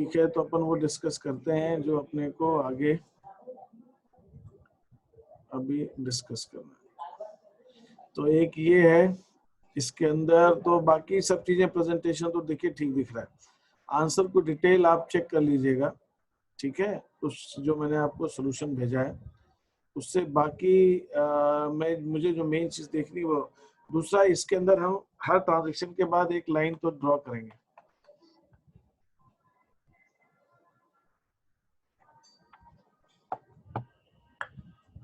ठीक है, तो अपन वो डिस्कस करते हैं जो अपने को आगे अभी डिस्कस करना है। तो एक ये है, इसके अंदर तो बाकी सब चीजें प्रेजेंटेशन तो देखिए ठीक दिख रहा है। आंसर को डिटेल आप चेक कर लीजिएगा, ठीक है, उस जो मैंने आपको सोल्यूशन भेजा है उससे। बाकी मुझे जो मेन चीज देखनी वो दूसरा, इसके अंदर हम हर ट्रांजेक्शन के बाद एक लाइन तो ड्रॉ करेंगे।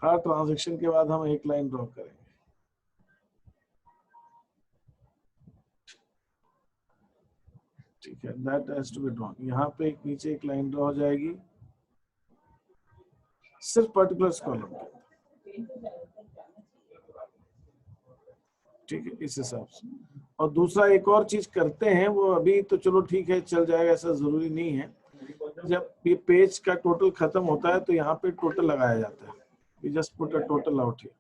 हर ट्रांजेक्शन के बाद हम एक लाइन ड्रॉ करेंगे। ठीक है, that has to be drawn. यहाँ पे एक नीचे एक लाइन ड्रॉ हो जाएगी सिर्फ पर्टिकुलर कॉलम के, ठीक है, इस हिसाब से। और दूसरा एक और चीज करते हैं, वो अभी तो चलो ठीक है चल जाएगा, ऐसा जरूरी नहीं है। जब ये पेज का टोटल खत्म होता है तो यहाँ पे टोटल लगाया जाता है। We just put a total out here,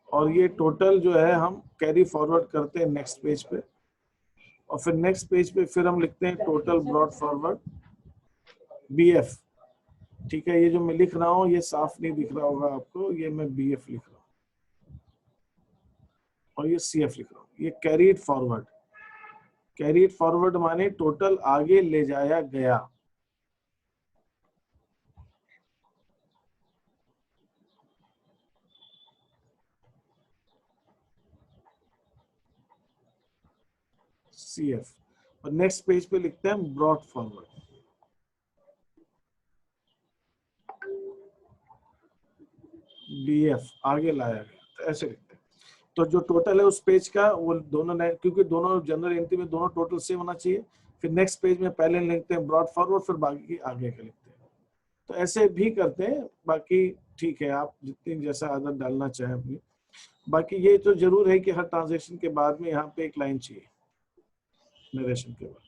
और ये टोटल जो है हम कैरी फॉरवर्ड करते हैं नेक्स्ट पेज पे, और फिर नेक्स्ट पेज पे फिर हम लिखते हैं टोटल ब्रॉड फॉरवर्ड BF। ठीक है, ये जो मैं लिख रहा हूँ ये साफ नहीं दिख रहा होगा आपको, ये मैं BF लिख रहा हूँ और ये CF लिख रहा हूँ। ये कैरीड फॉरवर्ड, कैरीड फॉरवर्ड माने टोटल आगे ले जाया गया। CF। और नेक्स्ट पेज पे लिखते हैं ब्रॉड फॉरवर्ड, BF, आगे लाया गया। तो ऐसे लिखते हैं। तो जो टोटल है उस पेज का वो दोनों, क्योंकि दोनों जनरल एंट्री में दोनों टोटल सेम होना चाहिए, फिर नेक्स्ट पेज में पहले लिखते हैं ब्रॉड फॉरवर्ड, फिर बाकी आगे के लिखते हैं। तो ऐसे भी करते हैं। बाकी ठीक है, आप जितनी जैसा आदत डालना चाहें अपनी। बाकी ये तो जरूर है कि हर ट्रांजेक्शन के बाद में यहाँ पे एक लाइन चाहिए नरेशन के बाद,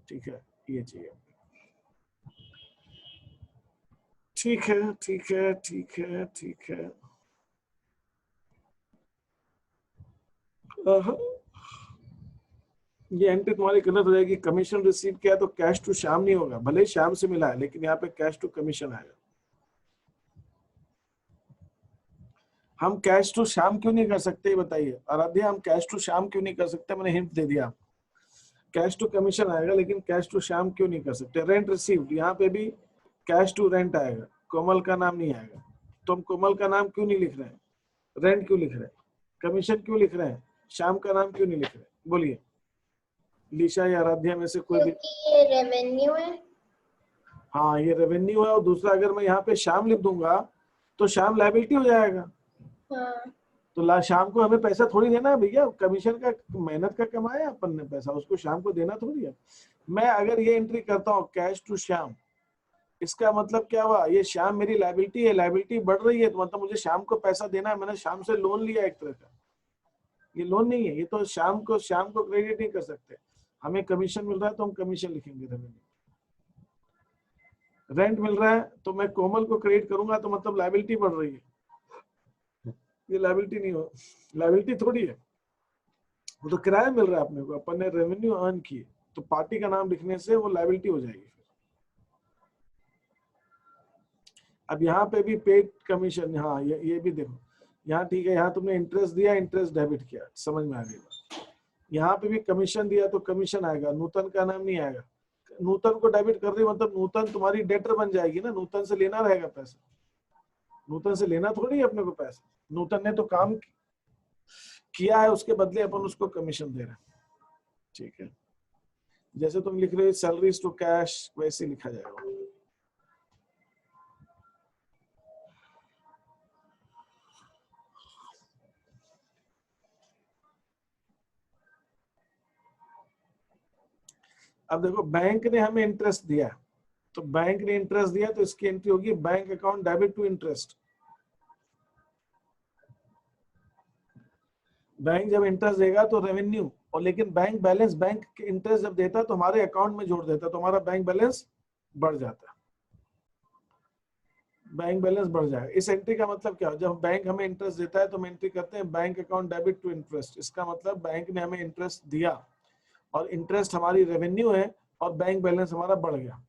ठीक है, ये चाहिए। ठीक है, ठीक है, ठीक है, ठीक है। ये एंट्री तुम्हारी गलत हो जाएगी। कमीशन रिसीव किया तो कैश टू श्याम नहीं होगा, भले ही श्याम से मिला है लेकिन यहाँ पे कैश टू कमीशन आएगा। हम कैश टू श्याम क्यों नहीं कर सकते बताइए आराध्या, हम कैश टू श्याम क्यों नहीं कर सकते? मैंने हिंट दे दिया आपको, कैश टू कमीशन आएगा लेकिन कैश टू श्याम क्यों नहीं कर सकते? रेंट रिसीव्ड, यहाँ पे भी कैश टू रेंट आएगा, कोमल का नाम नहीं आएगा। तो हम कोमल का नाम क्यों नहीं लिख रहे हैं? रेंट क्यों लिख रहे हैं? कमीशन क्यों लिख रहे हैं? श्याम का नाम क्यों नहीं लिख रहे? बोलिए लीशा या आराध्या में से कोई भी। ये रेवेन्यू है। हाँ ये रेवेन्यू है, और दूसरा अगर मैं यहाँ पे श्याम लिख दूंगा तो श्याम लायबिलिटी हो जाएगा। हाँ। तो शाम को हमें पैसा थोड़ी देना है भैया, कमीशन का मेहनत का कमाया अपन ने पैसा, उसको शाम को देना थोड़ी है। मैं अगर ये एंट्री करता हूँ कैश टू श्याम, इसका मतलब क्या हुआ? ये श्याम मेरी लायबिलिटी है, लायबिलिटी बढ़ रही है तो मतलब मुझे शाम को पैसा देना है। मैंने शाम से लोन लिया एक तरह का, ये लोन नहीं है, ये तो शाम को क्रेडिट नहीं कर सकते। हमें कमीशन मिल रहा है तो हम कमीशन लिखेंगे रेवेन्यू। रेंट मिल रहा है तो मैं कोमल को क्रेडिट करूंगा तो मतलब लायबिलिटी बढ़ रही है। ये लायबिलिटी नहीं हो, लायबिलिटी थोड़ी है, वो तो किराया मिल रहा है अपने को, अपन ने रेवेन्यू अर्न किए, तो पार्टी का नाम लिखने से वो लायबिलिटी हो जाएगी। अब यहाँ पे भी पेड कमीशन, हाँ ये भी देखो यहाँ, ठीक है, यहाँ तुमने इंटरेस्ट दिया, इंटरेस्ट डेबिट किया, समझ में आ गई। यहाँ पे भी कमीशन दिया तो कमीशन आएगा, नूतन का नाम नहीं आएगा। नूतन को डेबिट कर रही मतलब नूतन तुम्हारी डेटर बन जाएगी ना, नूतन से लेना रहेगा पैसा, नूतन से लेना थोड़ी है अपने को पैसा। नूतन ने तो काम किया है, उसके बदले अपन उसको कमीशन दे रहे हैं, ठीक है। जैसे तुम लिख रहे हो सैलरीज टू कैश, वैसे लिखा जाएगा। अब देखो बैंक ने हमें इंटरेस्ट दिया, तो बैंक ने इंटरेस्ट दिया तो इसकी एंट्री होगी bank account debit to interest. Bank जब इंटरेस्ट देगा तो रेवेन्यू, और लेकिन बैंक बैलेंस, बैंक के इंटरेस्ट जब देता तो हमारे अकाउंट में जोड़ देता, तो हमारा बैंक बैलेंस बढ़ जाता, बैंक बैलेंस बढ़ जाएगा। इस एंट्री का मतलब क्या? जब बैंक हमें इंटरेस्ट देता है तो हम एंट्री करते हैं bank account debit to interest. इसका मतलब बैंक ने हमें इंटरेस्ट दिया और इंटरेस्ट हमारी रेवेन्यू है और बैंक बैलेंस हमारा बढ़ गया,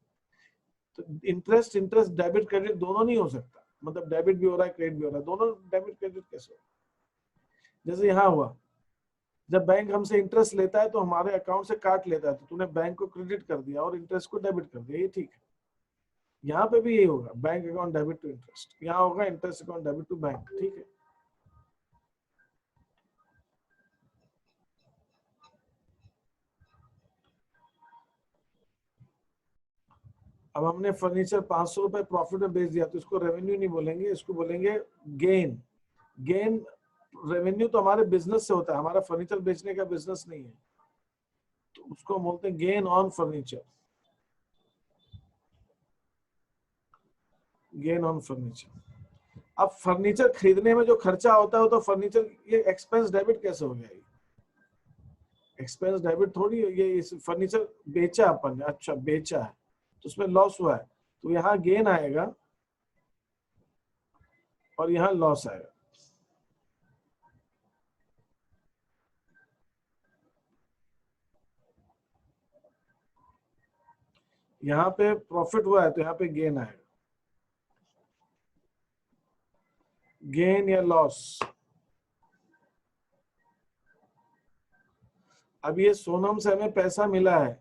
तो इंटरेस्ट डेबिट क्रेडिट दोनों नहीं हो सकता, मतलब डेबिट भी हो रहा है क्रेडिट भी हो रहा है, दोनों डेबिट क्रेडिट कैसे हो? जैसे यहाँ हुआ, जब बैंक हमसे इंटरेस्ट लेता है तो हमारे अकाउंट से काट लेता है, तो तूने बैंक को क्रेडिट कर दिया और इंटरेस्ट को डेबिट कर दिया, ये ठीक है। यहाँ पे भी यही होगा, bank account debit to interest, यहाँ होगा interest account debit to bank, ठीक है। अब हमने फर्नीचर 500 रुपए प्रॉफिट में बेच दिया, तो इसको रेवेन्यू नहीं बोलेंगे, इसको बोलेंगे गेन। गेन रेवेन्यू तो हमारे बिजनेस से होता है, हमारा फर्नीचर बेचने का बिजनेस नहीं है, तो उसको बोलते हैं gain on furniture, gain on furniture. अब फर्नीचर खरीदने में जो खर्चा होता है, तो फर्नीचर ये एक्सपेंस डेबिट कैसे हो गया? एक्सपेंस डेबिट थोड़ी, ये फर्नीचर बेचा अपन ने, अच्छा बेचा है तो उसमें लॉस हुआ है, तो यहाँ गेन आएगा और यहाँ लॉस आएगा। यहाँ पे प्रॉफिट हुआ है तो यहाँ पे गेन आएगा, गेन या लॉस। अब ये सोनम से हमें पैसा मिला है,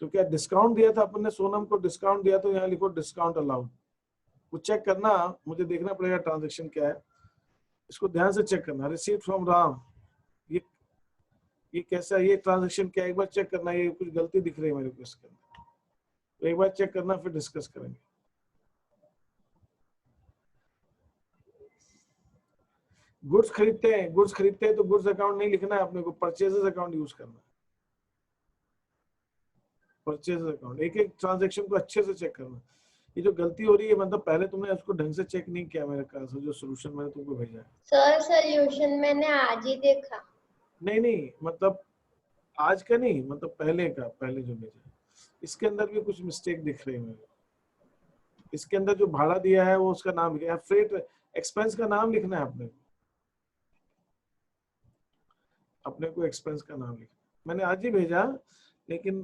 तो क्या डिस्काउंट दिया था अपन ने, सोनम को डिस्काउंट दिया, तो यहाँ लिखो डिस्काउंट अलाउड। वो चेक करना, मुझे देखना पड़ेगा ट्रांजैक्शन क्या है, इसको ध्यान से चेक करना। रिसीट फ्रॉम राम, ये कैसा है, ये ट्रांजैक्शन क्या है, एक बार चेक करना, ये कुछ गलती दिख रही है मेरे को इसके अंदर, तो एक बार चेक करना फिर डिस्कस करेंगे। गुड्स खरीदते हैं तो गुड्स अकाउंट नहीं लिखना है अपने को, परचेजेस अकाउंट यूज करना है, परचेजेस अकाउंट। एक एक ट्रांजैक्शन को अच्छे से चेक करना। ये जो गलती हो रही है, मतलब पहले तुमने उसको ढंग से चेक नहीं किया मेरे ख्याल से, जो सोल्यूशन मैंने तुमको भेजा है। सर सोल्यूशन मैंने आज ही देखा। नहीं मतलब आज का नहीं, मतलब पहले का, पहले जो भेजा है, इसके अंदर भी कुछ मिस्टेक दिख रही है मेरे। इसके अंदर जो भाड़ा दिया है वो उसका नाम लिखा है, फ्रेट एक्सपेंस का नाम लिखना है अपने को एक्सपेंस का नाम लिखना। मैंने आज ही भेजा, लेकिन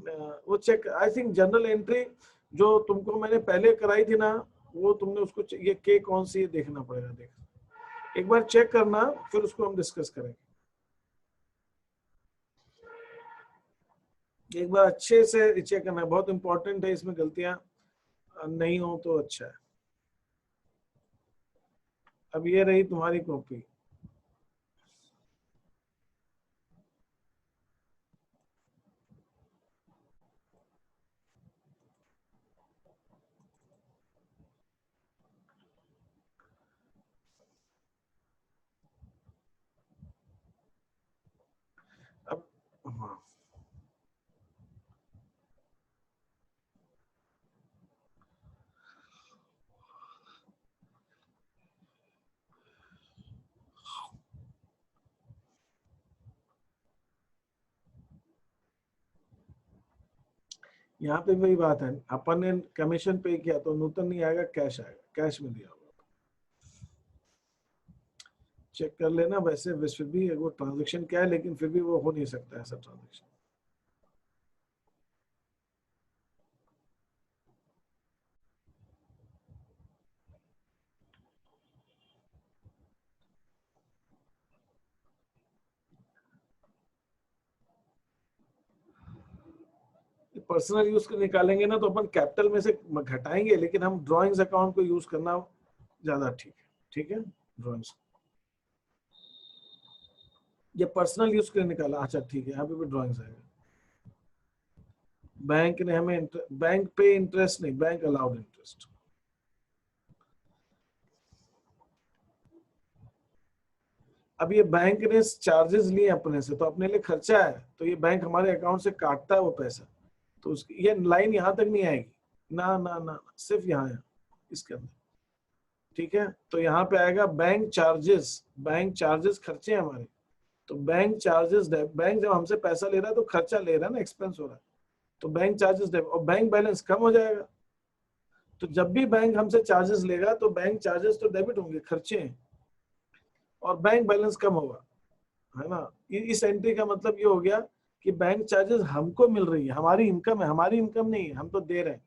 वो check, I think general entry जो तुमको मैंने पहले कराई थी ना, वो तुमने उसको ये के कौन सी देखना पड़ेगा, देख एक बार चेक करना, फिर उसको हम डिस्कस करेंगे। एक बार अच्छे से चेक करना है, बहुत इंपॉर्टेंट है, इसमें गलतियां नहीं हो तो अच्छा है। अब ये रही तुम्हारी कॉपी, अब हाँ यहाँ पे वही बात है, अपन ने कमीशन पे किया तो नूतन नहीं आएगा, कैश आएगा, कैश में दिया होगा। चेक कर लेना, वैसे फिर भी वो ट्रांजैक्शन क्या है, लेकिन फिर भी वो हो नहीं सकता ऐसा ट्रांजैक्शन। पर्सनल यूज के निकालेंगे ना, तो अपन कैपिटल में से घटाएंगे, लेकिन हम ड्राइंग्स अकाउंट को यूज करना ज्यादा ठीक है, ठीक है। ड्राइंग्स ये पर्सनल यूज के लिए निकाला, अच्छा ठीक है, यहाँ पे भी ड्राइंग्स आएगा। बैंक ने हमें बैंक पे इंटरेस्ट नहीं, बैंक अलाउड इंटरेस्ट। अब ये बैंक ने चार्जेस लिए अपने से, तो अपने लिए खर्चा है, तो ये बैंक हमारे अकाउंट से काटता है वो पैसा, तो उसकी ये लाइन यहाँ तक नहीं आएगी, ना ना ना, सिर्फ यहाँ इसके अंदर, ठीक है। तो यहाँ पे आएगा बैंक चार्जेस खर्चे हैं हमारे, तो बैंक चार्जेस, बैंक जब हमसे पैसा ले रहा है तो खर्चा ले रहा है ना, एक्सपेंस हो रहा है, तो बैंक चार्जेस, और बैंक बैलेंस कम हो जाएगा। तो जब भी बैंक हमसे चार्जेस लेगा तो बैंक चार्जेस तो डेबिट होंगे, खर्चे हैं, और बैंक बैलेंस कम होगा, है ना। इस एंट्री का मतलब ये हो गया कि बैंक चार्जेस हमको मिल रही है, हमारी इनकम है, हमारी इनकम नहीं है, हम तो दे रहे हैं।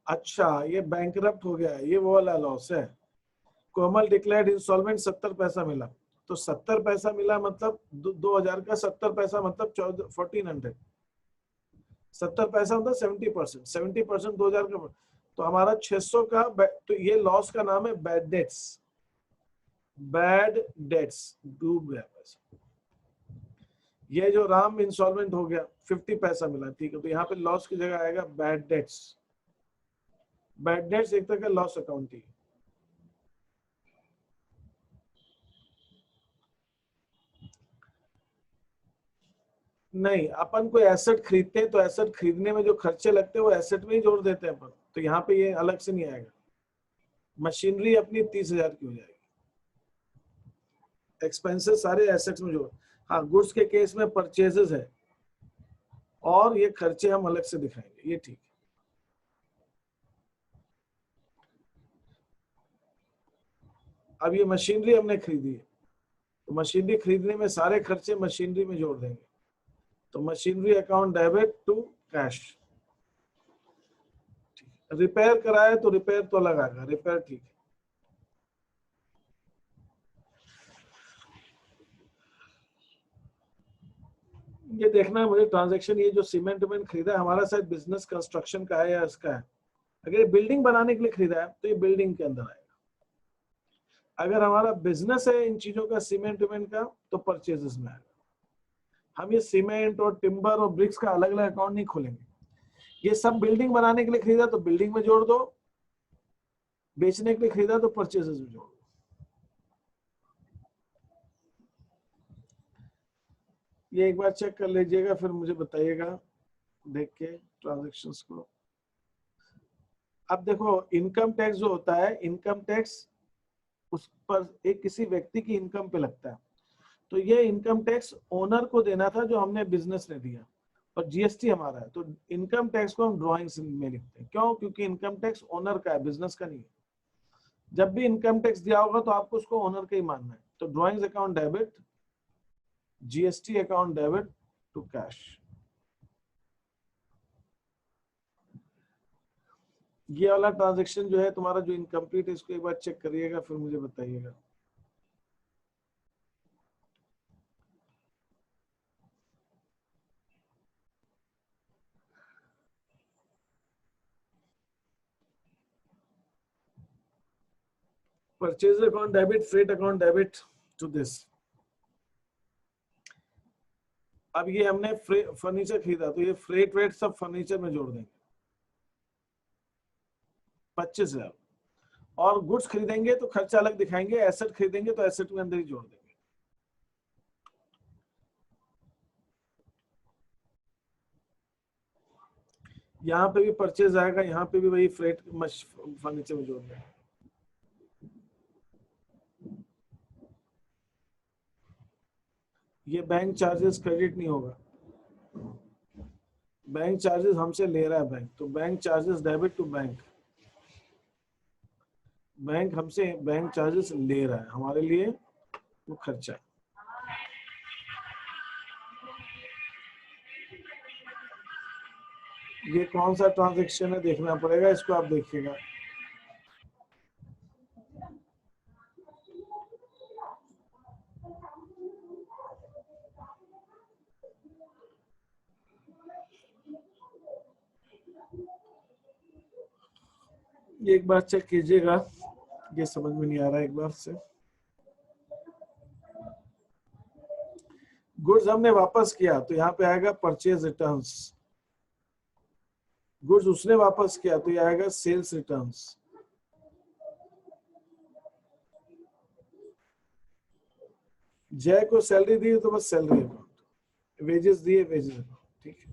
अच्छा, ये बैंकरप्ट हो गया है, ये वो वाला लॉस है। कोमल डिक्लेयर्ड इंसॉल्वेंट, 70 पैसा मिला, तो 70 पैसा मिला मतलब 2000 का 70 पैसा मतलब 1400, 70 पैसा मतलब 70%, 70% 2000 का, तो हमारा 600 का, तो ये लॉस का नाम है बैड डेट्स। बैड डेट्स डूब गया पैसा। ये जो राम इंसॉल्वेंट हो गया, 50 पैसा मिला, ठीक है, तो यहाँ पे लॉस की जगह आएगा बैड डेट्स। बैड डेट्स एक तरह का लॉस अकाउंट ही। नहीं, अपन कोई एसेट खरीदते हैं तो एसेट खरीदने में जो खर्चे लगते हैं वो एसेट में ही जोड़ देते हैं अपन, तो यहाँ पे ये अलग से नहीं आएगा। मशीनरी अपनी 30,000 की हो जाएगी, एक्सपेंसेस सारे एसेट्स में जोड़। हाँ, गुड्स के केस में परचेजेस है और ये खर्चे हम अलग से दिखाएंगे, ये ठीक है। अब ये मशीनरी हमने खरीदी है, तो मशीनरी खरीदने में सारे खर्चे मशीनरी में जोड़ देंगे, तो machinery account debit to cash. Repair कराए तो रिपेयर तो अलग आएगा, रिपेयर ठीक है। ये देखना है मुझे ट्रांजैक्शन, ये जो सीमेंट वेमेंट खरीदा है हमारा शायद बिजनेस कंस्ट्रक्शन का है या इसका है। अगर ये बिल्डिंग बनाने के लिए खरीदा है तो ये बिल्डिंग के अंदर आएगा। अगर हमारा बिजनेस है इन चीजों का, सीमेंट वेमेंट का, तो परचेजेस में आएगा। हम ये सीमेंट और टिम्बर और ब्रिक्स का अलग अलग अकाउंट नहीं खोलेंगे। ये सब बिल्डिंग बनाने के लिए खरीदा तो बिल्डिंग में जोड़ दो, बेचने के लिए खरीदा तो परचेजेस में जोड़ दो। ये एक बार चेक कर लीजिएगा, फिर मुझे बताइएगा देख के ट्रांजैक्शंस को। अब देखो, इनकम टैक्स जो होता है, इनकम टैक्स उस पर एक किसी व्यक्ति की इनकम पे लगता है, तो ये इनकम टैक्स ओनर को देना था जो हमने बिजनेस ने दिया, और जीएसटी हमारा है, तो इनकम टैक्स को हम ड्राइंग्स में लिखते हैं। क्यों? क्योंकि इनकम टैक्स ओनर का है, बिजनेस का नहीं है। जब भी इनकम टैक्स दिया होगा तो आपको उसको ओनर का ही मानना है, तो drawings account debit, GST account debit to cash. ये वाला ट्रांजैक्शन जो है तुम्हारा जो इनकम्प्लीट है, इसको एक बार चेक करिएगा, फिर मुझे बताइएगा। Purchase account debit, freight account debit to this. अब ये हमने फर्नीचर खरीदा, तो ये फ्रेट वेट सब फर्नीचर में जोड़ देंगे, 25,000। और गुड्स खरीदेंगे तो खर्चा अलग दिखाएंगे, एसेट खरीदेंगे तो एसेट में अंदर ही जोड़ देंगे। यहाँ पे भी परचेज आएगा, यहाँ पे भी वही फ्रेट फर्नीचर में जोड़ देंगे। ये बैंक चार्जेस क्रेडिट नहीं होगा, बैंक चार्जेस हमसे ले रहा है बैंक, तो bank charges debit to bank. Bank हमसे बैंक चार्जेस ले रहा है, हमारे लिए वो खर्चा। ये कौन सा ट्रांजैक्शन है देखना पड़ेगा, इसको आप देखिएगा। ये एक बार चेक कीजिएगा, ये समझ में नहीं आ रहा है एक बार से। गुड्स हमने वापस किया तो यहाँ पे आएगा परचेज रिटर्न्स, गुड्स उसने वापस किया तो ये आएगा सेल्स रिटर्न्स। जय को सैलरी दी तो बस सैलरी अकाउंट, वेजेस दिए वेजेस अकाउंट, ठीक है।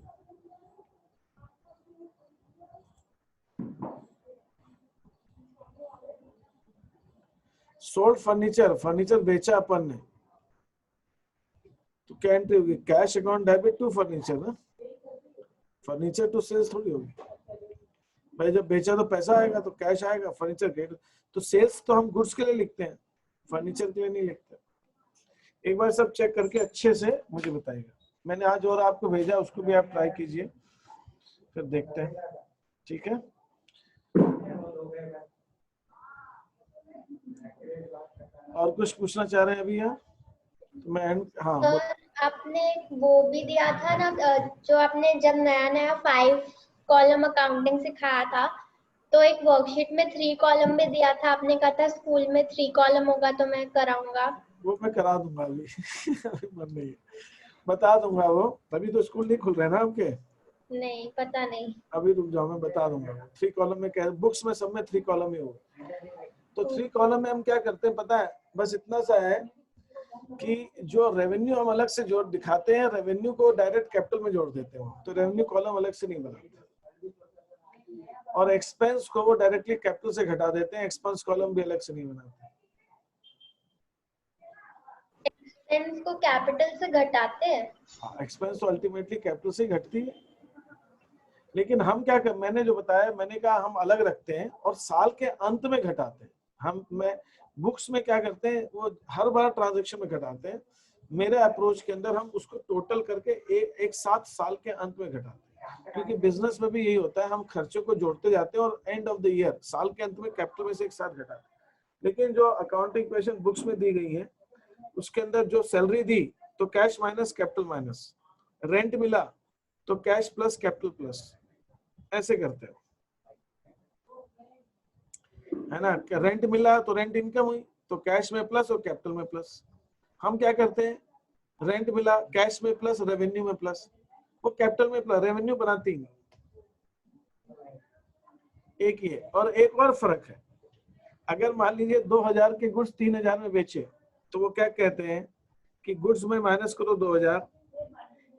सोल्ड फर्नीचर, फर्नीचर बेचा अपन ने, तो क्या एंट्री होगी? Cash account debit to furniture ना, फर्नीचर टू सेल्स थोड़ी होगी भाई, जब बेचा तो पैसा आएगा तो कैश आएगा। फर्नीचर क्रेडिट तो सेल्स तो हम गुड्स के लिए लिखते हैं, फर्नीचर के लिए नहीं लिखते। एक बार सब चेक करके अच्छे से मुझे बताइएगा। मैंने आज और आपको भेजा, उसको भी आप ट्राई कीजिए, फिर देखते हैं। ठीक है, और कुछ पूछना चाह रहे हैं अभी यहाँ? तो मैं हाँ सर आपने वो भी दिया था ना, जो आपने जब नया नया 5 कॉलम अकाउंटिंग सिखाया था, तो एक वर्कशीट में 3 कॉलम भी दिया था। आपने कहा था स्कूल में 3 कॉलम होगा तो मैं कराऊंगा। वो मैं करा दूंगा अभी अभी मन नहीं है, बता दूंगा वो। अभी तो स्कूल नहीं खुल रहे ना आपके? नहीं पता नहीं। अभी रुक जाओ, मैं बता दूंगा। 3 कॉलम में क्या, बुक्स में सब में 3 कॉलम ही होगा। तो 3 कॉलम में हम क्या करते हैं पता है, बस इतना सा है कि जो रेवेन्यू हम अलग से जोड़ दिखाते हैं, रेवेन्यू को डायरेक्ट कैपिटल में जोड़ देते हैं, तो रेवेन्यू कॉलम अलग से नहीं बनाते। और एक्सपेंस को वो डायरेक्टली कैपिटल से घटा देते हैं, एक्सपेंस कॉलम भी अलग से नहीं बनाते। एक्सपेंस को कैपिटल से घटाते हैं? एक्सपेंस तो अल्टीमेटली कैपिटल से घटती है, लेकिन हम क्या कर, मैंने जो बताया, मैंने कहा हम अलग रखते हैं और साल के अंत में घटाते हैं। हम मैं बुक्स में क्या करते हैं, वो हर बार ट्रांजैक्शन में घटाते हैं। मेरे अप्रोच के अंदर हम उसको टोटल करके एक साथ साल के अंत में घटाते हैं, क्योंकि बिजनेस में भी यही होता है, हम खर्चों को जोड़ते जाते हैं और एंड ऑफ द ईयर साल के अंत में कैपिटल में से एक साथ घटाते हैं। लेकिन जो अकाउंटिंग इक्वेशन बुक्स में दी गई है, उसके अंदर जो सैलरी दी तो cash minus capital minus, rent मिला तो कैश प्लस कैपिटल प्लस, ऐसे करते हो, है ना? रेंट मिला तो रेंट इनकम हुई तो कैश में प्लस और कैपिटल में प्लस। हम क्या करते हैं, रेंट मिला कैश में प्लस रेवेन्यू में प्लस, वो कैपिटल में प्लस, रेवेन्यू बनाती नहीं। एक ये, और एक और फर्क है, अगर मान लीजिए 2000 के गुड्स 3000 में बेचे, तो वो क्या कहते हैं कि गुड्स में माइनस करो 2000,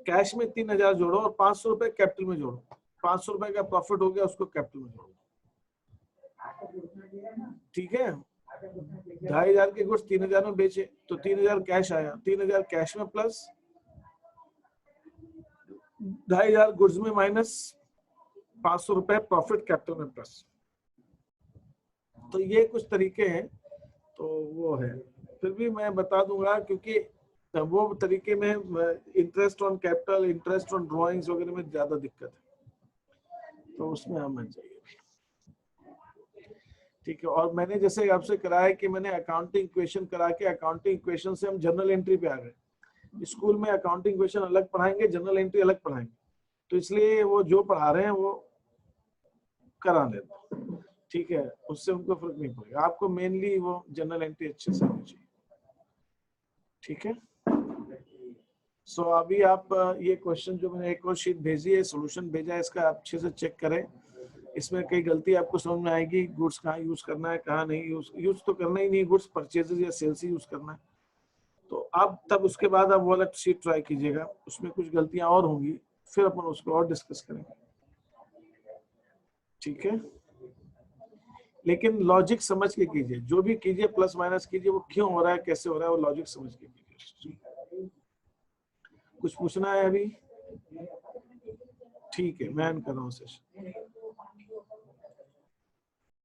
कैश में 3000 जोड़ो और 500 रुपए कैपिटल में जोड़ो। 500 रुपए का प्रॉफिट हो गया, उसको कैपिटल में जोड़ो। ठीक है, 2500 के गुड्स 3000 में बेचे तो 3000 कैश आया, 3000 कैश में प्लस, 2500 गुड्स में माइनस, 500 रुपए प्रॉफिट कैपिटल में प्लस। तो ये कुछ तरीके हैं, तो वो है। फिर भी मैं बता दूंगा, क्योंकि वो तरीके में interest on capital, interest on drawings वगैरह में ज्यादा दिक्कत है, तो उसमें हम चाहिए। ठीक है, और मैंने जैसे आपसे कराया कि मैंने अकाउंटिंग इक्वेशन करा के, अकाउंटिंग इक्वेशन से हम जर्नल एंट्री पे आ गए। स्कूल में अकाउंटिंग इक्वेशन अलग पढ़ाएंगे, जर्नल एंट्री अलग पढ़ाएंगे, तो इसलिए वो जो पढ़ा रहे हैं वो करा लेते। ठीक है, उससे उनको फर्क नहीं पड़ेगा। आपको मेनली वो जर्नल एंट्री अच्छे से आनी चाहिए। ठीक है, सो अभी आप ये क्वेश्चन जो मैंने एक और शीट भेजी है, सॉल्यूशन भेजा है, इसका आप अच्छे से चेक करें। इसमें कई गलती आपको समझ में आएगी, गुड्स कहाँ यूज करना है, कहाँ नहीं यूज तो करना ही नहीं, गुड्स परचेजेस या सेल्स ही यूज करना है। तो आप तब उसके बाद आप वो वाला शीट ट्राई कीजिएगा, उसमें कुछ गलतियां और होंगी, फिर अपन उसको और डिस्कस करेंगे। ठीक है, लेकिन लॉजिक समझ के कीजिए, जो भी कीजिए प्लस माइनस कीजिए, वो क्यों हो रहा है, कैसे हो रहा है, वो लॉजिक समझ के कीजिए। कुछ पूछना है अभी? ठीक है, मैं एंड कर रहा हूँ सेशन।